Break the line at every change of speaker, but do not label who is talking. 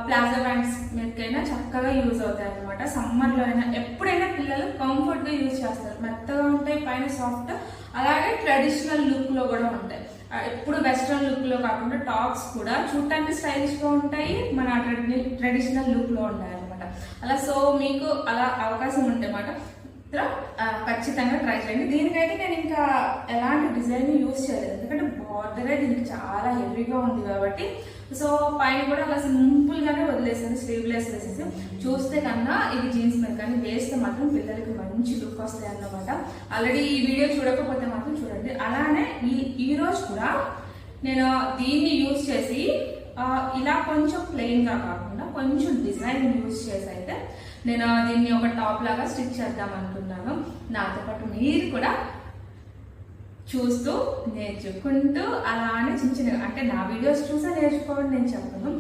Palazzo pants మీదకైనా చక్కగా use అవుతాయి అనమాట. సమ్మర్లో అయినా ఎప్పుడైనా పిల్లలు కంఫర్ట్గా యూజ్ చేస్తారు. మెత్తగా ఉంటాయి, పైన సాఫ్ట్, అలాగే ట్రెడిషనల్ లుక్లో కూడా ఉంటాయి. ఎప్పుడు వెస్ట్రన్ లుక్లో కాకుండా టాప్స్ కూడా చూడటానికి స్టైలిష్గా ఉంటాయి, మన ట్రెడిషనల్ లుక్లో ఉంటాయి అనమాట. అలా సో మీకు అలా అవకాశం ఉంటే మాట ఖచ్చితంగా ట్రై చేయండి. దీనికైతే నేను ఇంకా ఎలాంటి డిజైన్ యూజ్ చేయలేదు, ఎందుకంటే బార్డరే దీనికి చాలా హెవీగా ఉంది కాబట్టి. సో పైన కూడా అలా సింపుల్ గానే వదిలేసాను, స్లీవ్లెస్ వేసేసి. చూస్తే కన్నా ఇది జీన్స్ మీద కానీ వేస్తే మాత్రం పిల్లలకి మంచి లుక్ వస్తాయి అన్నమాట. ఆల్రెడీ ఈ వీడియో చూడకపోతే మాత్రం చూడండి. అలానే ఈ రోజు కూడా నేను దీన్ని యూజ్ చేసి ఇలా కొంచెం ప్లెయిన్ గా కాకుండా కొంచెం డిజైన్ యూజ్ చేసి అయితే నేను దీన్ని ఒక టాప్ లాగా స్టిచ్ చేద్దాం అనుకున్నాను. నాతో పాటు మీరు కూడా చూస్తూ నేర్చుకుంటూ అలానే చిన్న చిన్నగా, అంటే నా వీడియోస్ చూసే నేర్చుకోవడం నేను చెప్పను,